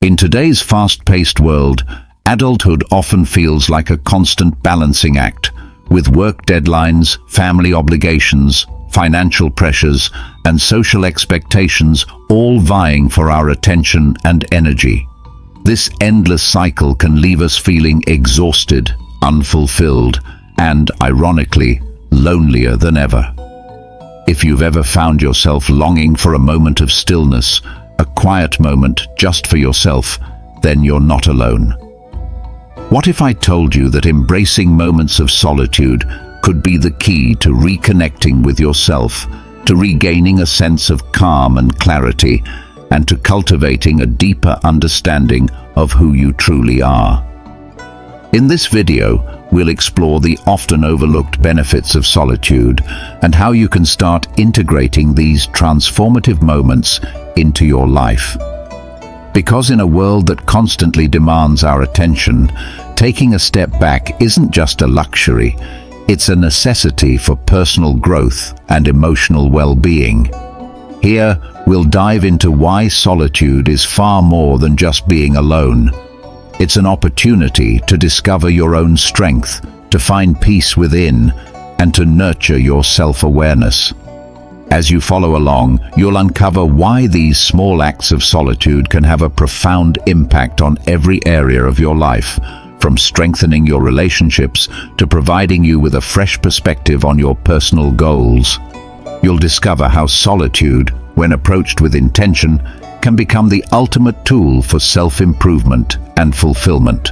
In today's fast-paced world, adulthood often feels like a constant balancing act, with work deadlines, family obligations, financial pressures, and social expectations all vying for our attention and energy. This endless cycle can leave us feeling exhausted, unfulfilled, and, ironically, lonelier than ever. If you've ever found yourself longing for a moment of stillness, a quiet moment just for yourself, then you're not alone. What if I told you that embracing moments of solitude could be the key to reconnecting with yourself, to regaining a sense of calm and clarity, and to cultivating a deeper understanding of who you truly are? In this video, we'll explore the often overlooked benefits of solitude and how you can start integrating these transformative moments into your life. Because in a world that constantly demands our attention, taking a step back isn't just a luxury, it's a necessity for personal growth and emotional well-being. Here, we'll dive into why solitude is far more than just being alone. It's an opportunity to discover your own strength, to find peace within, and to nurture your self-awareness. As you follow along, you'll uncover why these small acts of solitude can have a profound impact on every area of your life, from strengthening your relationships to providing you with a fresh perspective on your personal goals. You'll discover how solitude, when approached with intention, can become the ultimate tool for self-improvement and fulfillment.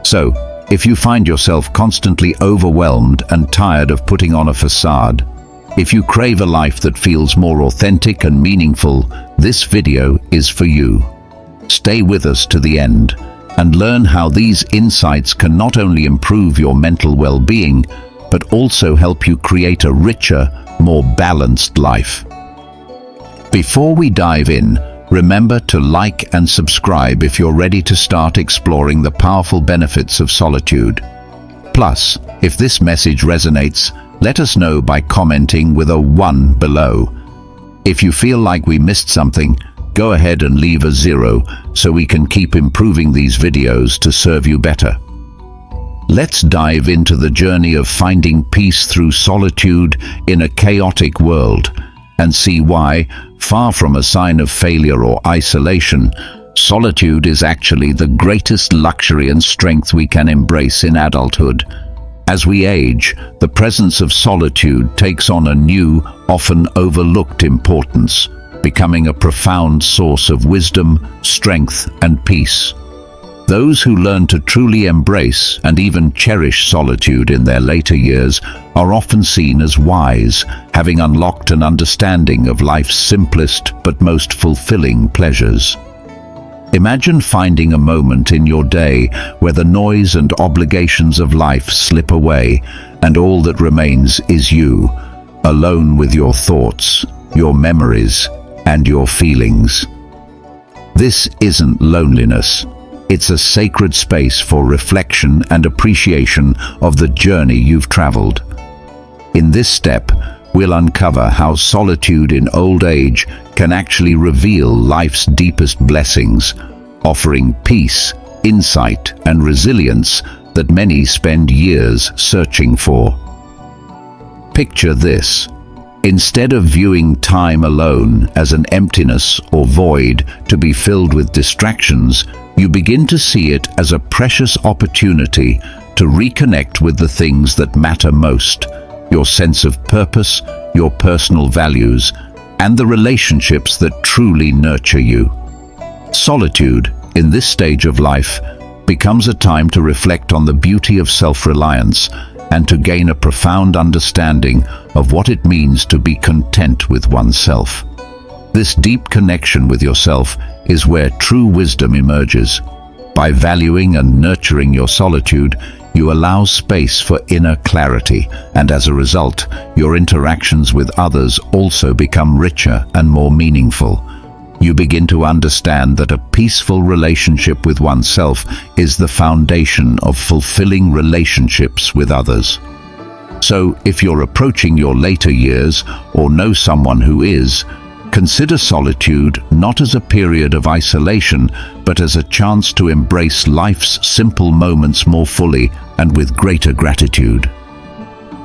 So, if you find yourself constantly overwhelmed and tired of putting on a facade, if you crave a life that feels more authentic and meaningful, this video is for you. Stay with us to the end and learn how these insights can not only improve your mental well-being, but also help you create a richer, more balanced life. Before we dive in, remember to like and subscribe if you're ready to start exploring the powerful benefits of solitude. Plus, if this message resonates, let us know by commenting with a 1 below. If you feel like we missed something, go ahead and leave a 0 so we can keep improving these videos to serve you better. Let's dive into the journey of finding peace through solitude in a chaotic world and see why, far from a sign of failure or isolation, solitude is actually the greatest luxury and strength we can embrace in adulthood. As we age, the presence of solitude takes on a new, often overlooked importance, becoming a profound source of wisdom, strength, and peace. Those who learn to truly embrace and even cherish solitude in their later years are often seen as wise, having unlocked an understanding of life's simplest but most fulfilling pleasures. Imagine finding a moment in your day where the noise and obligations of life slip away, and all that remains is you, alone with your thoughts, your memories, and your feelings. This isn't loneliness. It's a sacred space for reflection and appreciation of the journey you've traveled. In this step, we'll uncover how solitude in old age can actually reveal life's deepest blessings, offering peace, insight, and resilience that many spend years searching for. Picture this. Instead of viewing time alone as an emptiness or void to be filled with distractions, you begin to see it as a precious opportunity to reconnect with the things that matter most, your sense of purpose, your personal values, and the relationships that truly nurture you. Solitude, in this stage of life, becomes a time to reflect on the beauty of self-reliance and to gain a profound understanding of what it means to be content with oneself. This deep connection with yourself is where true wisdom emerges. By valuing and nurturing your solitude, you allow space for inner clarity, and as a result, your interactions with others also become richer and more meaningful. You begin to understand that a peaceful relationship with oneself is the foundation of fulfilling relationships with others. So, if you're approaching your later years or know someone who is, Consider solitude not as a period of isolation, but as a chance to embrace life's simple moments more fully and with greater gratitude.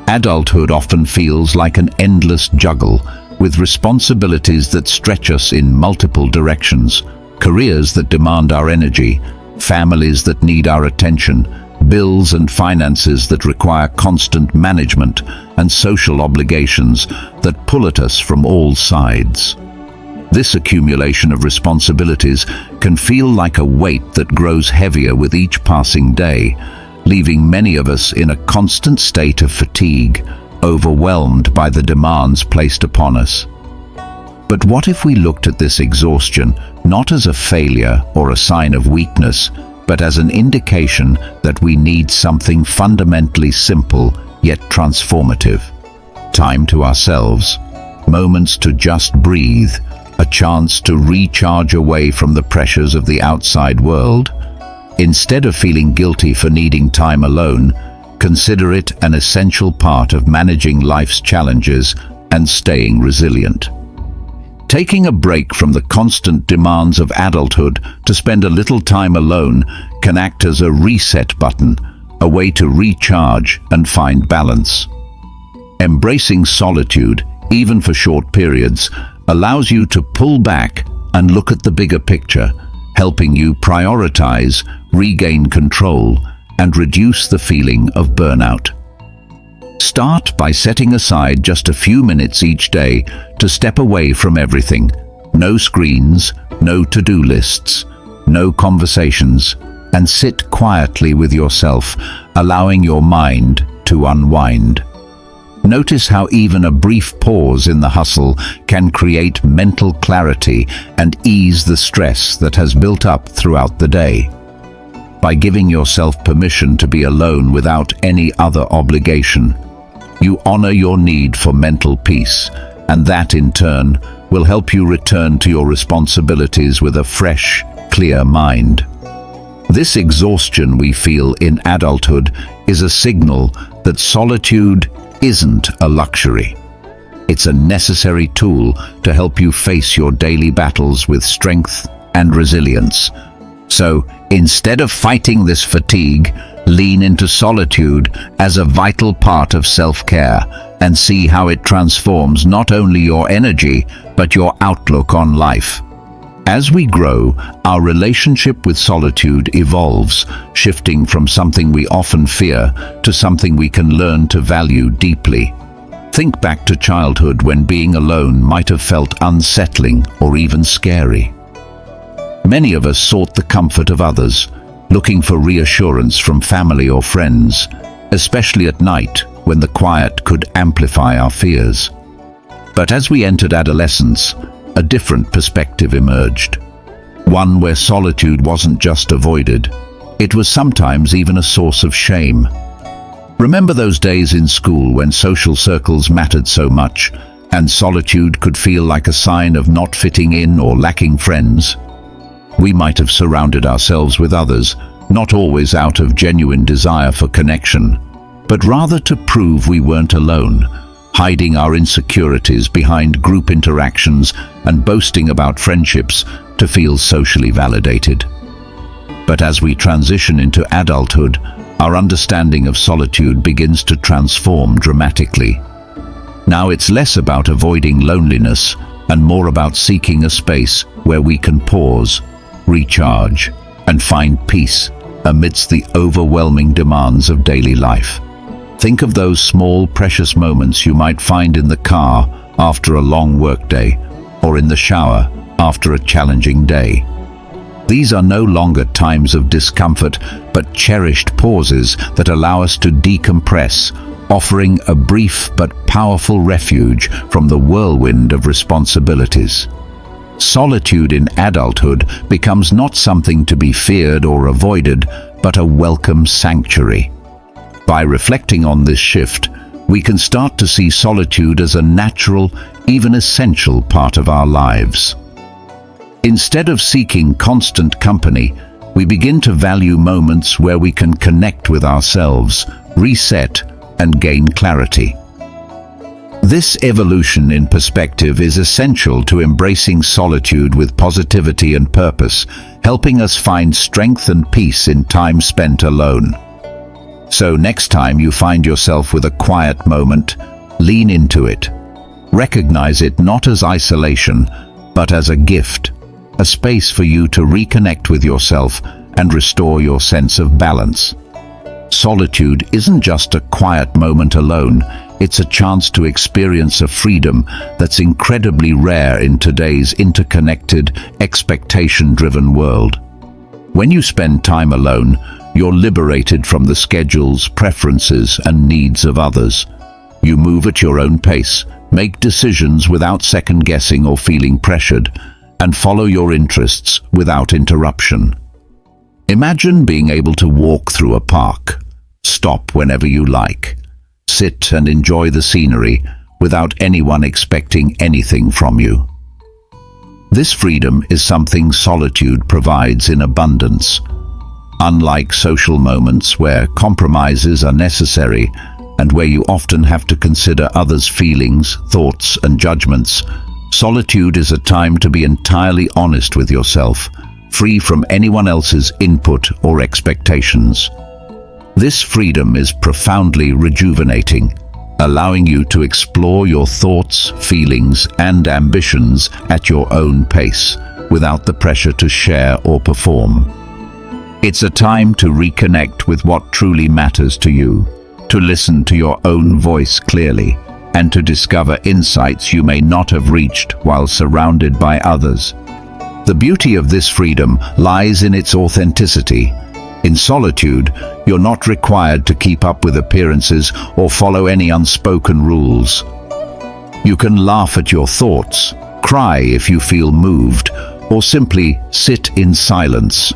Adulthood often feels like an endless juggle, with responsibilities that stretch us in multiple directions, careers that demand our energy, families that need our attention, bills and finances that require constant management, and social obligations that pull at us from all sides. This accumulation of responsibilities can feel like a weight that grows heavier with each passing day, leaving many of us in a constant state of fatigue, overwhelmed by the demands placed upon us. But what if we looked at this exhaustion not as a failure or a sign of weakness, but as an indication that we need something fundamentally simple yet transformative? Time to ourselves, moments to just breathe, a chance to recharge away from the pressures of the outside world. Instead of feeling guilty for needing time alone, consider it an essential part of managing life's challenges and staying resilient. Taking a break from the constant demands of adulthood to spend a little time alone can act as a reset button, a way to recharge and find balance. Embracing solitude, even for short periods, allows you to pull back and look at the bigger picture, helping you prioritize, regain control, and reduce the feeling of burnout. Start by setting aside just a few minutes each day to step away from everything. No screens, no to-do lists, no conversations, and sit quietly with yourself, allowing your mind to unwind. Notice how even a brief pause in the hustle can create mental clarity and ease the stress that has built up throughout the day. By giving yourself permission to be alone without any other obligation, you honor your need for mental peace, and that in turn will help you return to your responsibilities with a fresh, clear mind. This exhaustion we feel in adulthood is a signal that solitude isn't a luxury. It's a necessary tool to help you face your daily battles with strength and resilience. So, instead of fighting this fatigue, lean into solitude as a vital part of self-care and see how it transforms not only your energy, but your outlook on life. As we grow, our relationship with solitude evolves, shifting from something we often fear to something we can learn to value deeply. Think back to childhood when being alone might have felt unsettling or even scary. Many of us sought the comfort of others, looking for reassurance from family or friends, especially at night when the quiet could amplify our fears. But as we entered adolescence, a different perspective emerged. One where solitude wasn't just avoided, it was sometimes even a source of shame. Remember those days in school when social circles mattered so much, and solitude could feel like a sign of not fitting in or lacking friends? We might have surrounded ourselves with others, not always out of genuine desire for connection, but rather to prove we weren't alone, hiding our insecurities behind group interactions and boasting about friendships to feel socially validated. But as we transition into adulthood, our understanding of solitude begins to transform dramatically. Now it's less about avoiding loneliness and more about seeking a space where we can pause, recharge, and find peace amidst the overwhelming demands of daily life. Think of those small, precious moments you might find in the car after a long workday, or in the shower after a challenging day. These are no longer times of discomfort, but cherished pauses that allow us to decompress, offering a brief but powerful refuge from the whirlwind of responsibilities. Solitude in adulthood becomes not something to be feared or avoided, but a welcome sanctuary. By reflecting on this shift, we can start to see solitude as a natural, even essential part of our lives. Instead of seeking constant company, we begin to value moments where we can connect with ourselves, reset, and gain clarity. This evolution in perspective is essential to embracing solitude with positivity and purpose, helping us find strength and peace in time spent alone. So next time you find yourself with a quiet moment, lean into it. Recognize it not as isolation, but as a gift, a space for you to reconnect with yourself and restore your sense of balance. Solitude isn't just a quiet moment alone, it's a chance to experience a freedom that's incredibly rare in today's interconnected, expectation-driven world. When you spend time alone, you're liberated from the schedules, preferences, and needs of others. You move at your own pace, make decisions without second-guessing or feeling pressured, and follow your interests without interruption. Imagine being able to walk through a park, stop whenever you like, sit and enjoy the scenery without anyone expecting anything from you. This freedom is something solitude provides in abundance. Unlike social moments where compromises are necessary and where you often have to consider others' feelings, thoughts, and judgments, solitude is a time to be entirely honest with yourself, free from anyone else's input or expectations. This freedom is profoundly rejuvenating, allowing you to explore your thoughts, feelings, and ambitions at your own pace, without the pressure to share or perform. It's a time to reconnect with what truly matters to you, to listen to your own voice clearly, and to discover insights you may not have reached while surrounded by others. The beauty of this freedom lies in its authenticity. In solitude, you're not required to keep up with appearances or follow any unspoken rules. You can laugh at your thoughts, cry if you feel moved, or simply sit in silence.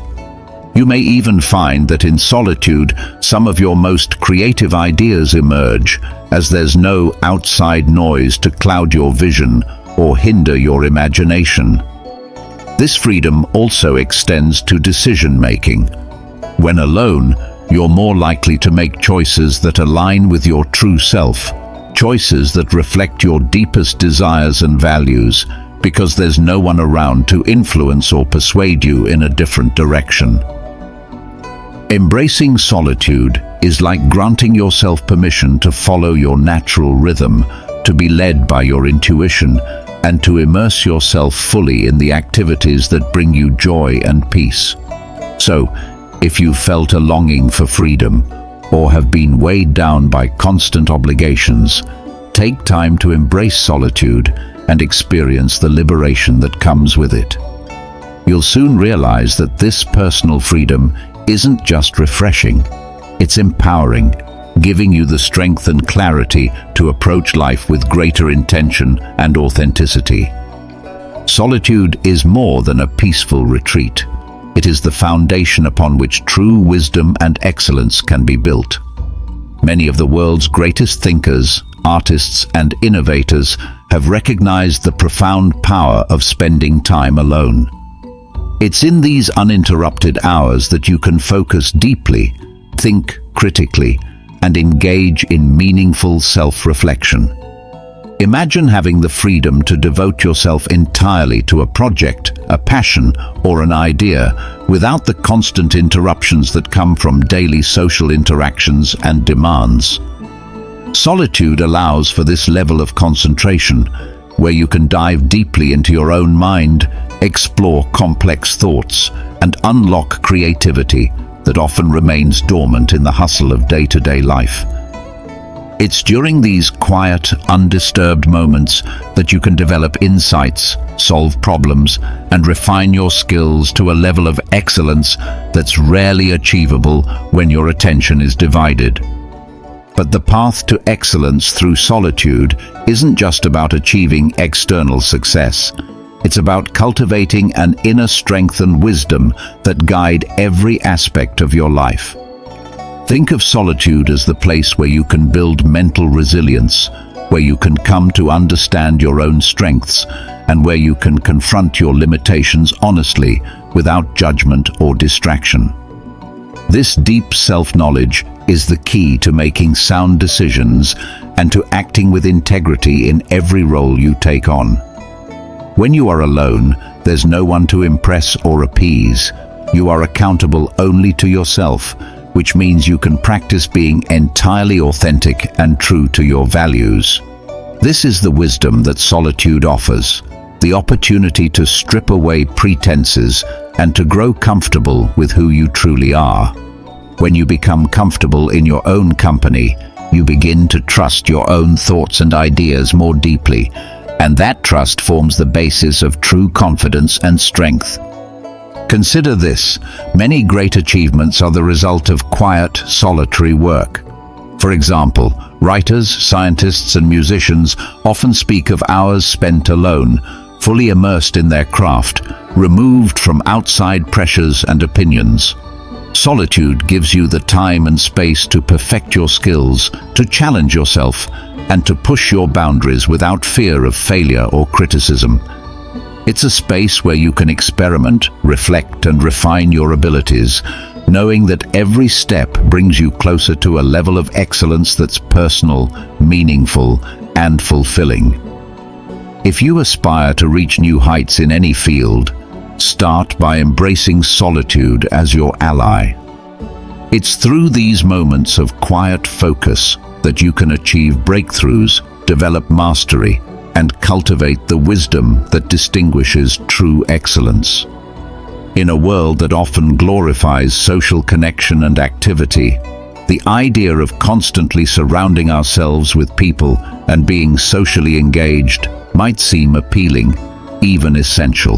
You may even find that in solitude, some of your most creative ideas emerge, as there's no outside noise to cloud your vision or hinder your imagination. This freedom also extends to decision-making. When alone, you're more likely to make choices that align with your true self, choices that reflect your deepest desires and values, because there's no one around to influence or persuade you in a different direction. Embracing solitude is like granting yourself permission to follow your natural rhythm, to be led by your intuition, and to immerse yourself fully in the activities that bring you joy and peace. So, if you've felt a longing for freedom, or have been weighed down by constant obligations, take time to embrace solitude and experience the liberation that comes with it. You'll soon realize that this personal freedom isn't just refreshing, it's empowering, giving you the strength and clarity to approach life with greater intention and authenticity. Solitude is more than a peaceful retreat. It is the foundation upon which true wisdom and excellence can be built. Many of the world's greatest thinkers, artists, and innovators have recognized the profound power of spending time alone. It's in these uninterrupted hours that you can focus deeply, think critically, and engage in meaningful self-reflection. Imagine having the freedom to devote yourself entirely to a project, a passion, or an idea, without the constant interruptions that come from daily social interactions and demands. Solitude allows for this level of concentration, where you can dive deeply into your own mind, explore complex thoughts, and unlock creativity that often remains dormant in the hustle of day-to-day life. It's during these quiet, undisturbed moments that you can develop insights, solve problems, and refine your skills to a level of excellence that's rarely achievable when your attention is divided. But the path to excellence through solitude isn't just about achieving external success. It's about cultivating an inner strength and wisdom that guide every aspect of your life. Think of solitude as the place where you can build mental resilience, where you can come to understand your own strengths, and where you can confront your limitations honestly, without judgment or distraction. This deep self-knowledge is the key to making sound decisions and to acting with integrity in every role you take on. When you are alone, there's no one to impress or appease. You are accountable only to yourself, which means you can practice being entirely authentic and true to your values. This is the wisdom that solitude offers, the opportunity to strip away pretenses and to grow comfortable with who you truly are. When you become comfortable in your own company, you begin to trust your own thoughts and ideas more deeply, and that trust forms the basis of true confidence and strength. Consider this: many great achievements are the result of quiet, solitary work. For example, writers, scientists, and musicians often speak of hours spent alone, fully immersed in their craft, removed from outside pressures and opinions. Solitude gives you the time and space to perfect your skills, to challenge yourself, and to push your boundaries without fear of failure or criticism. It's a space where you can experiment, reflect, and refine your abilities, knowing that every step brings you closer to a level of excellence that's personal, meaningful, and fulfilling. If you aspire to reach new heights in any field, start by embracing solitude as your ally. It's through these moments of quiet focus that you can achieve breakthroughs, develop mastery, and cultivate the wisdom that distinguishes true excellence. In a world that often glorifies social connection and activity, the idea of constantly surrounding ourselves with people and being socially engaged might seem appealing, even essential.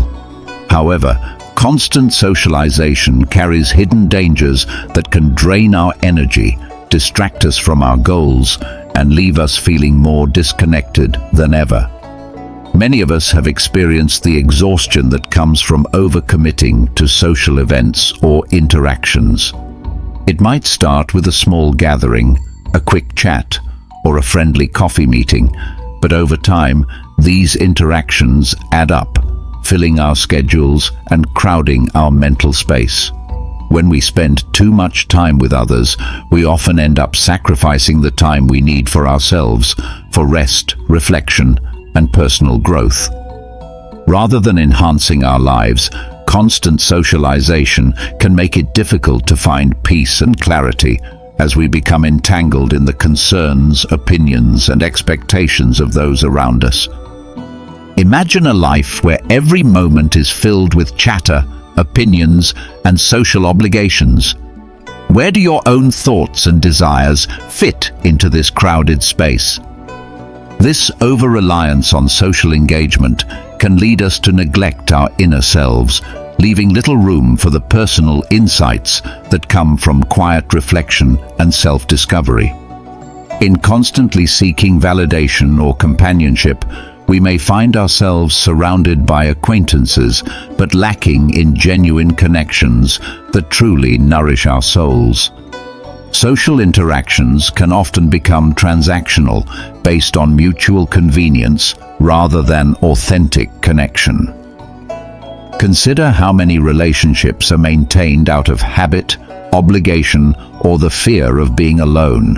However, constant socialization carries hidden dangers that can drain our energy, distract us from our goals, and leave us feeling more disconnected than ever. Many of us have experienced the exhaustion that comes from overcommitting to social events or interactions. It might start with a small gathering, a quick chat, or a friendly coffee meeting, but over time, these interactions add up, filling our schedules and crowding our mental space. When we spend too much time with others, we often end up sacrificing the time we need for ourselves, for rest, reflection, and personal growth. Rather than enhancing our lives, constant socialization can make it difficult to find peace and clarity as we become entangled in the concerns, opinions, and expectations of those around us. Imagine a life where every moment is filled with chatter, opinions, and social obligations. Where do your own thoughts and desires fit into this crowded space? This over-reliance on social engagement can lead us to neglect our inner selves, leaving little room for the personal insights that come from quiet reflection and self-discovery. In constantly seeking validation or companionship, we may find ourselves surrounded by acquaintances, but lacking in genuine connections that truly nourish our souls. Social interactions can often become transactional, based on mutual convenience rather than authentic connection. Consider how many relationships are maintained out of habit, obligation, or the fear of being alone.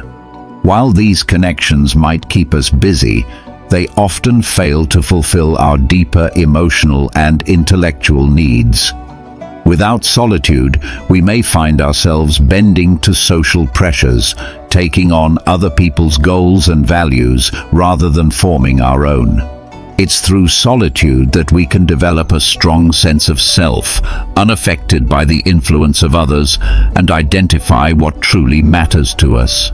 While these connections might keep us busy, they often fail to fulfill our deeper emotional and intellectual needs. Without solitude, we may find ourselves bending to social pressures, taking on other people's goals and values rather than forming our own. It's through solitude that we can develop a strong sense of self, unaffected by the influence of others, and identify what truly matters to us.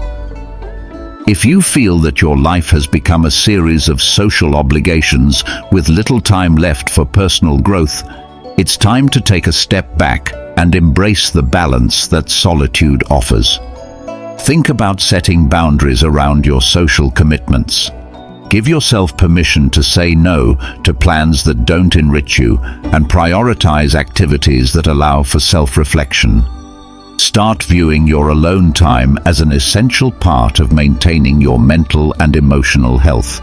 If you feel that your life has become a series of social obligations with little time left for personal growth, it's time to take a step back and embrace the balance that solitude offers. Think about setting boundaries around your social commitments. Give yourself permission to say no to plans that don't enrich you and prioritize activities that allow for self-reflection. Start viewing your alone time as an essential part of maintaining your mental and emotional health.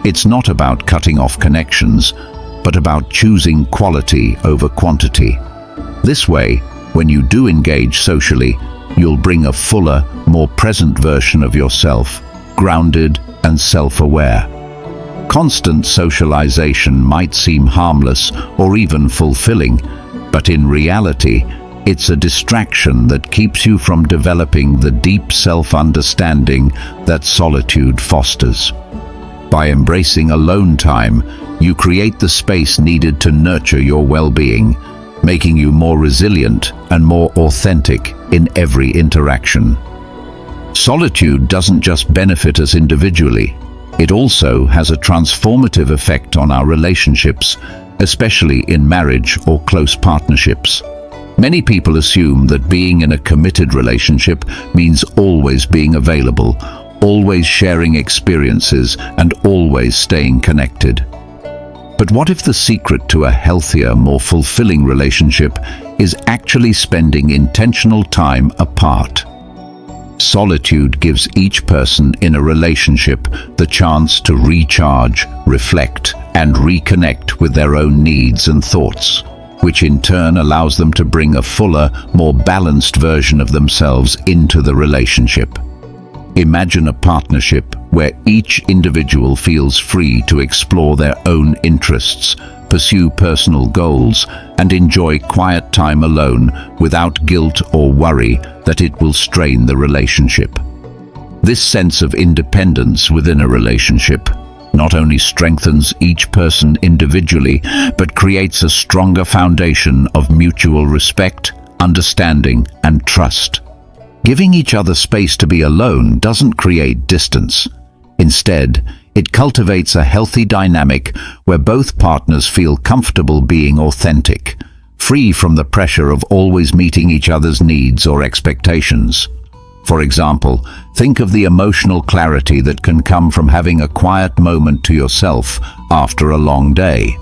It's not about cutting off connections, but about choosing quality over quantity. This way, when you do engage socially, you'll bring a fuller, more present version of yourself, grounded and self-aware. Constant socialization might seem harmless or even fulfilling, but in reality, it's a distraction that keeps you from developing the deep self-understanding that solitude fosters. By embracing alone time, you create the space needed to nurture your well-being, making you more resilient and more authentic in every interaction. Solitude doesn't just benefit us individually, it also has a transformative effect on our relationships, especially in marriage or close partnerships. Many people assume that being in a committed relationship means always being available, always sharing experiences, and always staying connected. But what if the secret to a healthier, more fulfilling relationship is actually spending intentional time apart? Solitude gives each person in a relationship the chance to recharge, reflect, and reconnect with their own needs and thoughts, which in turn allows them to bring a fuller, more balanced version of themselves into the relationship. Imagine a partnership where each individual feels free to explore their own interests, pursue personal goals, and enjoy quiet time alone without guilt or worry that it will strain the relationship. This sense of independence within a relationship not only strengthens each person individually, but creates a stronger foundation of mutual respect, understanding, and trust. Giving each other space to be alone doesn't create distance. Instead, it cultivates a healthy dynamic where both partners feel comfortable being authentic, free from the pressure of always meeting each other's needs or expectations. For example, think of the emotional clarity that can come from having a quiet moment to yourself after a long day.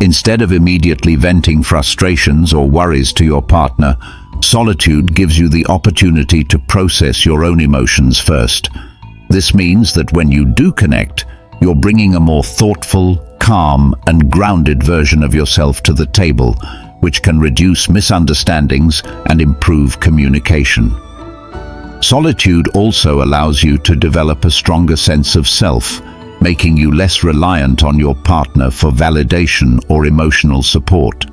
Instead of immediately venting frustrations or worries to your partner, solitude gives you the opportunity to process your own emotions first. This means that when you do connect, you're bringing a more thoughtful, calm, and grounded version of yourself to the table, which can reduce misunderstandings and improve communication. Solitude also allows you to develop a stronger sense of self, making you less reliant on your partner for validation or emotional support.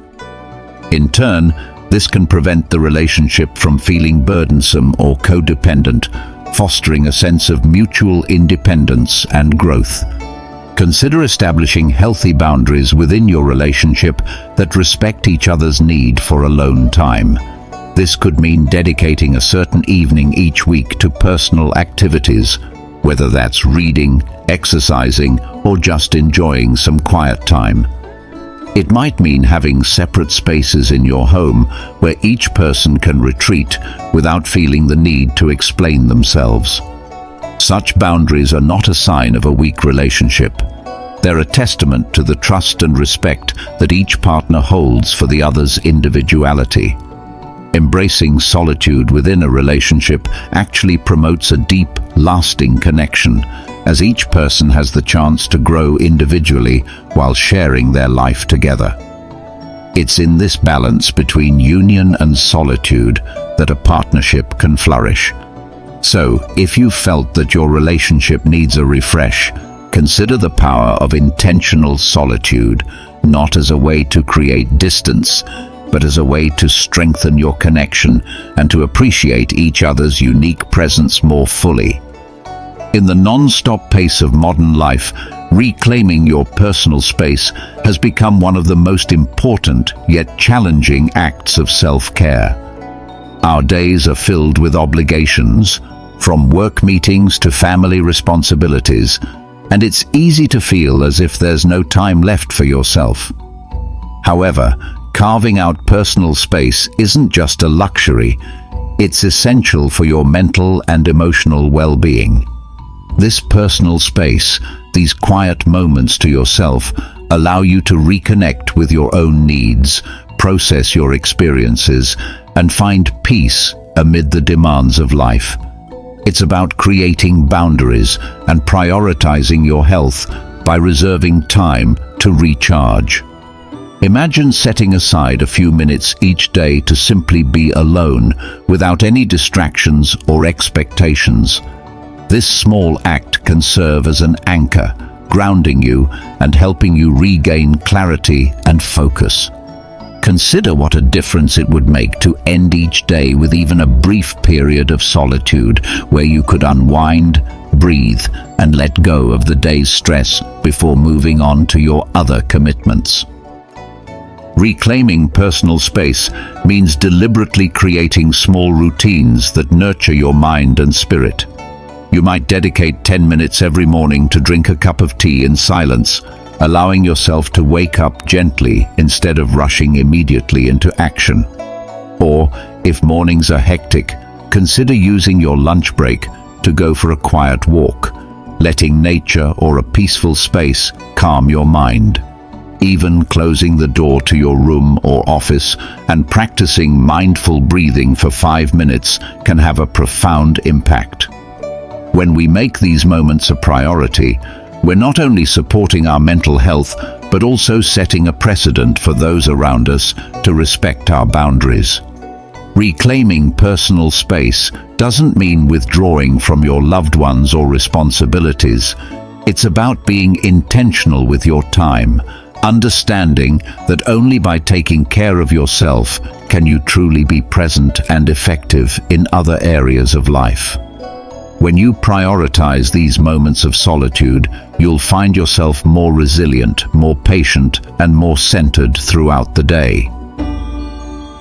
In turn, this can prevent the relationship from feeling burdensome or codependent, fostering a sense of mutual independence and growth. Consider establishing healthy boundaries within your relationship that respect each other's need for alone time. This could mean dedicating a certain evening each week to personal activities, whether that's reading, exercising, or just enjoying some quiet time. It might mean having separate spaces in your home where each person can retreat without feeling the need to explain themselves. Such boundaries are not a sign of a weak relationship. They're a testament to the trust and respect that each partner holds for the other's individuality. Embracing solitude within a relationship actually promotes a deep, lasting connection, as each person has the chance to grow individually while sharing their life together. It's in this balance between union and solitude that a partnership can flourish. So, if you felt that your relationship needs a refresh, consider the power of intentional solitude, not as a way to create distance, but as a way to strengthen your connection and to appreciate each other's unique presence more fully. In the non-stop pace of modern life, reclaiming your personal space has become one of the most important yet challenging acts of self-care. Our days are filled with obligations, from work meetings to family responsibilities, and it's easy to feel as if there's no time left for yourself. However, carving out personal space isn't just a luxury, it's essential for your mental and emotional well-being. This personal space, these quiet moments to yourself, allow you to reconnect with your own needs, process your experiences, and find peace amid the demands of life. It's about creating boundaries and prioritizing your health by reserving time to recharge. Imagine setting aside a few minutes each day to simply be alone, without any distractions or expectations. This small act can serve as an anchor, grounding you and helping you regain clarity and focus. Consider what a difference it would make to end each day with even a brief period of solitude where you could unwind, breathe, and let go of the day's stress before moving on to your other commitments. Reclaiming personal space means deliberately creating small routines that nurture your mind and spirit. You might dedicate 10 minutes every morning to drink a cup of tea in silence, allowing yourself to wake up gently instead of rushing immediately into action. Or, if mornings are hectic, consider using your lunch break to go for a quiet walk, letting nature or a peaceful space calm your mind. Even closing the door to your room or office and practicing mindful breathing for 5 minutes can have a profound impact. When we make these moments a priority, we're not only supporting our mental health, but also setting a precedent for those around us to respect our boundaries. Reclaiming personal space doesn't mean withdrawing from your loved ones or responsibilities. It's about being intentional with your time, understanding that only by taking care of yourself can you truly be present and effective in other areas of life. When you prioritize these moments of solitude, you'll find yourself more resilient, more patient, and more centered throughout the day.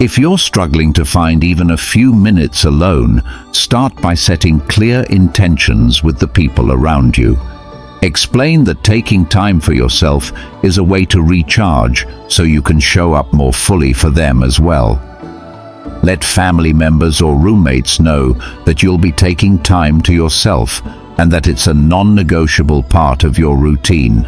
If you're struggling to find even a few minutes alone, start by setting clear intentions with the people around you. Explain that taking time for yourself is a way to recharge, so you can show up more fully for them as well. Let family members or roommates know that you'll be taking time to yourself and that it's a non-negotiable part of your routine.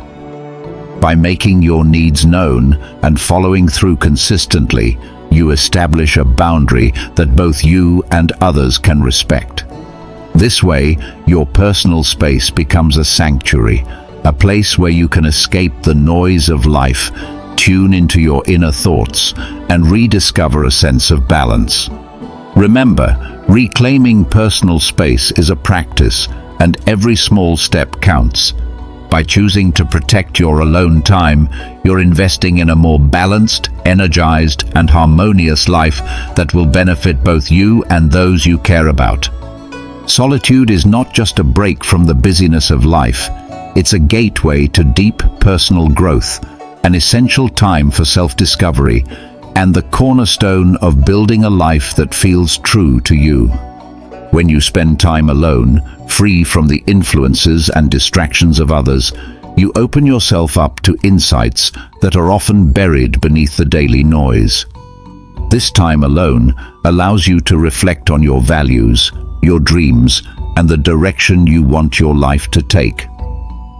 By making your needs known and following through consistently, you establish a boundary that both you and others can respect. This way, your personal space becomes a sanctuary, a place where you can escape the noise of life, tune into your inner thoughts, and rediscover a sense of balance. Remember, reclaiming personal space is a practice, and every small step counts. By choosing to protect your alone time, you're investing in a more balanced, energized, and harmonious life that will benefit both you and those you care about. Solitude is not just a break from the busyness of life, it's a gateway to deep personal growth, an essential time for self-discovery, and the cornerstone of building a life that feels true to you. When you spend time alone, free from the influences and distractions of others, you open yourself up to insights that are often buried beneath the daily noise. This time alone allows you to reflect on your values, your dreams, and the direction you want your life to take.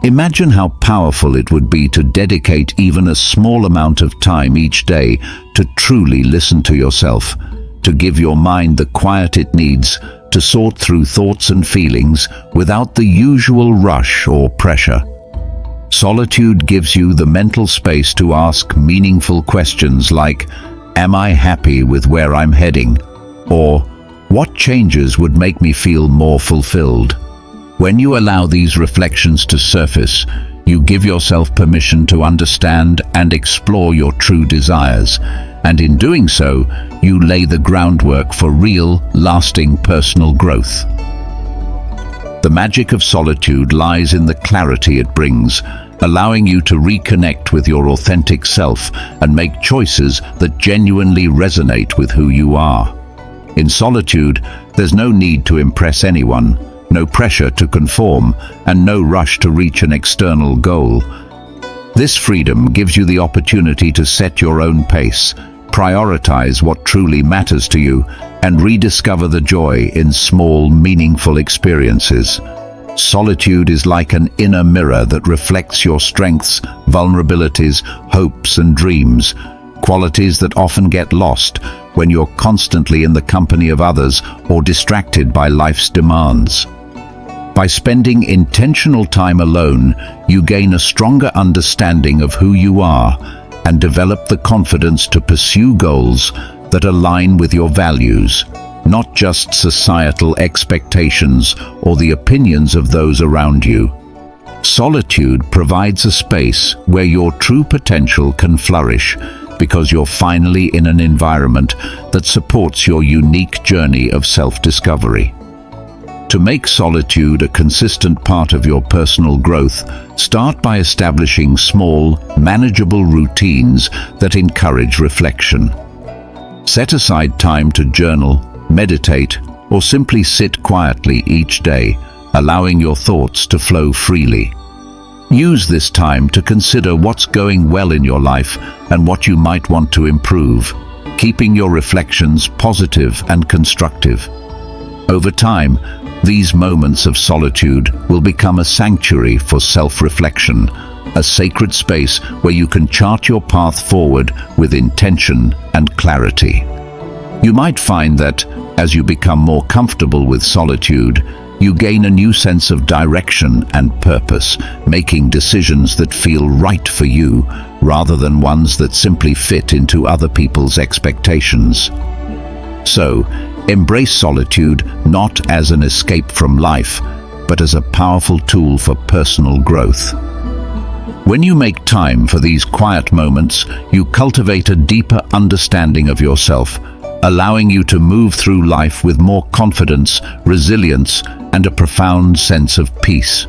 Imagine how powerful it would be to dedicate even a small amount of time each day to truly listen to yourself, to give your mind the quiet it needs to sort through thoughts and feelings without the usual rush or pressure. Solitude gives you the mental space to ask meaningful questions like, "Am I happy with where I'm heading?" Or, "What changes would make me feel more fulfilled?" When you allow these reflections to surface, you give yourself permission to understand and explore your true desires, and in doing so, you lay the groundwork for real, lasting personal growth. The magic of solitude lies in the clarity it brings, allowing you to reconnect with your authentic self and make choices that genuinely resonate with who you are. In solitude, there's no need to impress anyone, no pressure to conform, and no rush to reach an external goal. This freedom gives you the opportunity to set your own pace, prioritize what truly matters to you, and rediscover the joy in small, meaningful experiences. Solitude is like an inner mirror that reflects your strengths, vulnerabilities, hopes, and dreams, qualities that often get lost when you're constantly in the company of others or distracted by life's demands. By spending intentional time alone, you gain a stronger understanding of who you are and develop the confidence to pursue goals that align with your values, not just societal expectations or the opinions of those around you. Solitude provides a space where your true potential can flourish because you're finally in an environment that supports your unique journey of self-discovery. To make solitude a consistent part of your personal growth, start by establishing small, manageable routines that encourage reflection. Set aside time to journal, meditate, or simply sit quietly each day, allowing your thoughts to flow freely. Use this time to consider what's going well in your life and what you might want to improve, keeping your reflections positive and constructive. Over time, these moments of solitude will become a sanctuary for self-reflection, a sacred space where you can chart your path forward with intention and clarity. You might find that, as you become more comfortable with solitude, you gain a new sense of direction and purpose, making decisions that feel right for you, rather than ones that simply fit into other people's expectations. So, embrace solitude not as an escape from life, but as a powerful tool for personal growth. When you make time for these quiet moments, you cultivate a deeper understanding of yourself, allowing you to move through life with more confidence, resilience, and a profound sense of peace.